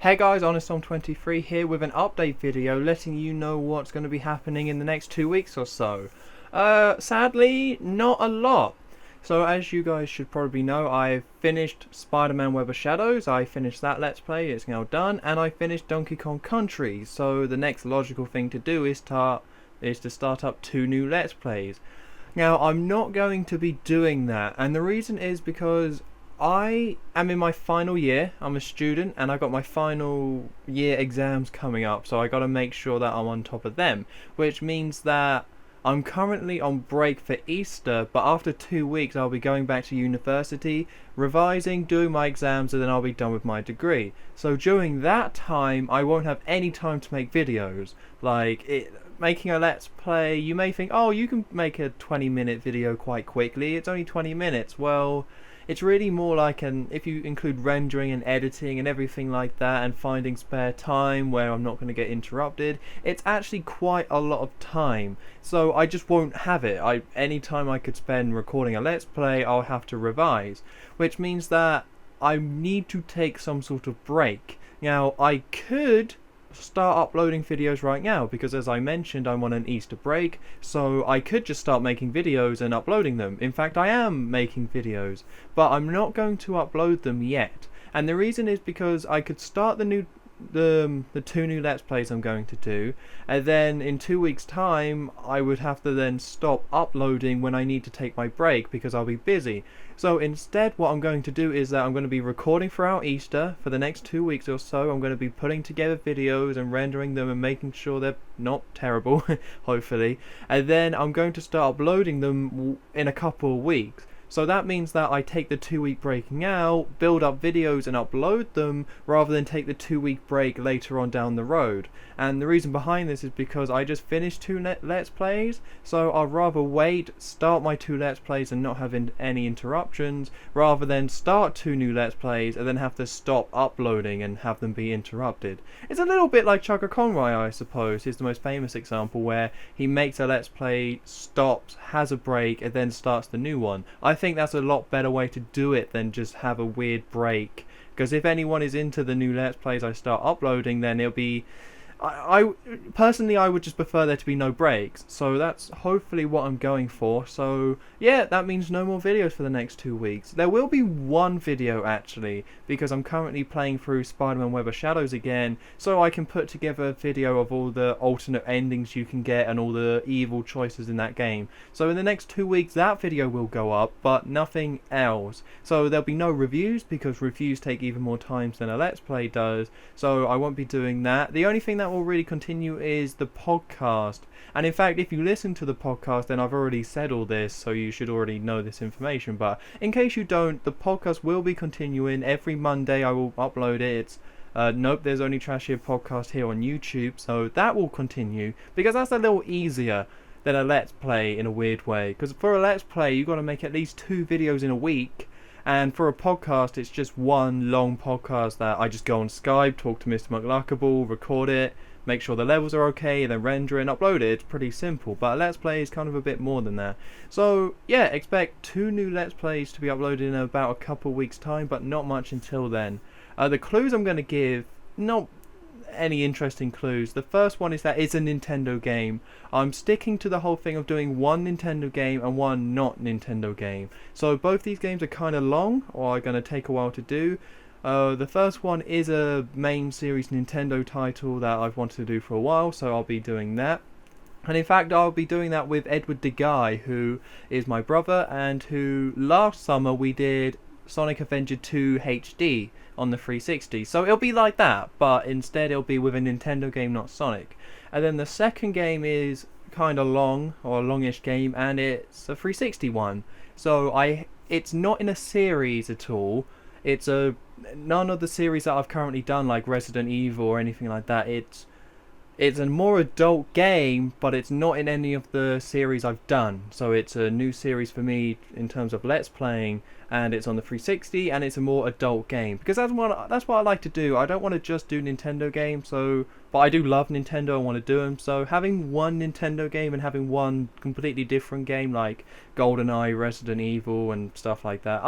Hey guys, HonestTom23 here with an update video letting you know what's going to be happening in the next 2 weeks or so. Sadly, not a lot. So as you guys should probably know, I finished Spider-Man Web of Shadows, I finished that Let's Play, it's now done, and I finished Donkey Kong Country, so the next logical thing to do is to start up 2 new Let's Plays. Now, I'm not going to be doing that, and the reason is because I am in my final year. I'm a student and I got my final year exams coming up, so I got to make sure that I'm on top of them, which means that I'm currently on break for Easter, but after 2 weeks I'll be going back to university, revising, doing my exams, and then I'll be done with my degree. So during that time I won't have any time to make videos. Making a Let's Play, you may think, oh, you can make a 20-minute video quite quickly, it's only 20 minutes. Well, it's really more like if you include rendering and editing and everything like that and finding spare time where I'm not going to get interrupted, it's actually quite a lot of time. So I just won't have it. Any time I could spend recording a Let's Play, I'll have to revise, which means that I need to take some sort of break. Now, I could start uploading videos right now because, as I mentioned, I'm on an Easter break, so I could just start making videos and uploading them. In fact, I am making videos, but I'm not going to upload them yet, and the reason is because I could start the 2 new Let's Plays I'm going to do, and then in 2 weeks time I would have to then stop uploading when I need to take my break because I'll be busy. So instead what I'm going to do is that I'm going to be recording throughout Easter for the next 2 weeks or so. I'm going to be putting together videos and rendering them and making sure they're not terrible hopefully, and then I'm going to start uploading them in a couple of weeks. So that means that I take the 2-week breaking out, build up videos and upload them, rather than take the 2-week break later on down the road. And the reason behind this is because I just finished 2 Let's Plays, so I'd rather wait, start my 2 Let's Plays and not have any interruptions, rather than start 2 new Let's Plays and then have to stop uploading and have them be interrupted. It's a little bit like Chugga Conroy, I suppose. He's the most famous example where he makes a Let's Play, stops, has a break, and then starts the new one. I think that's a lot better way to do it than just have a weird break, because if anyone is into the new Let's Plays I start uploading, then it'll be I personally I would just prefer there to be no breaks, so that's hopefully what I'm going for. So yeah, that means no more videos for the next 2 weeks. There will be one video actually, because I'm currently playing through Spider-Man Web of Shadows again, so I can put together a video of all the alternate endings you can get and all the evil choices in that game. So in the next 2 weeks that video will go up, but nothing else. So there'll be no reviews, because reviews take even more time than a Let's Play does, so I won't be doing that. The only thing that will really continue is the podcast, and in fact if you listen to the podcast then I've already said all this, so you should already know this information, but in case you don't, the podcast will be continuing. Every Monday I will upload it. It's nope, there's only Trash Here podcast here on YouTube, so that will continue because that's a little easier than a Let's Play in a weird way, because for a Let's Play you got to make at least 2 videos in a week, and for a podcast it's just one long podcast that I just go on Skype, talk to Mr. McLuckable, record it, make sure the levels are okay, then render it and upload it. It's pretty simple, but a Let's Play is kind of a bit more than that. So yeah, expect 2 new Let's Plays to be uploaded in about a couple weeks time, but not much until then. The clues I'm going to give, not any interesting clues. The first one is that it's a Nintendo game. I'm sticking to the whole thing of doing one Nintendo game and one not Nintendo game. So both these games are kind of long, or are going to take a while to do. The first one is a main series Nintendo title that I've wanted to do for a while, so I'll be doing that. And in fact I'll be doing that with Edward the Guy, who is my brother, and who last summer we did Sonic Adventure 2 HD on the 360. So it'll be like that, but instead it'll be with a Nintendo game, not Sonic. And then the second game is kind of long, or a longish game, and it's a 360 one. So it's not in a series at all. It's none of the series that I've currently done, like Resident Evil or anything like that. It's a more adult game, but it's not in any of the series I've done. So it's a new series for me in terms of Let's Playing, and it's on the 360, and it's a more adult game. Because that's what I like to do. I don't want to just do Nintendo games, but I do love Nintendo, I want to do them. So having one Nintendo game and having one completely different game, like GoldenEye, Resident Evil, and stuff like that,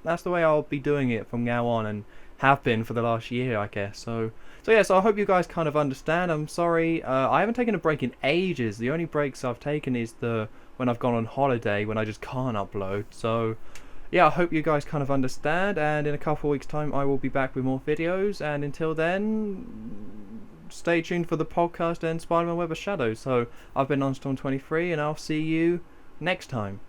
that's the way I'll be doing it from now on. And have been for the last year, I guess. So yeah, so I hope you guys kind of understand. I'm sorry, I haven't taken a break in ages. The only breaks I've taken is when I've gone on holiday, when I just can't upload. So yeah, I hope you guys kind of understand, and in a couple of weeks' time I will be back with more videos, and until then, stay tuned for the podcast and Spider-Man Web of Shadows. So I've been OnStorm23, and I'll see you next time.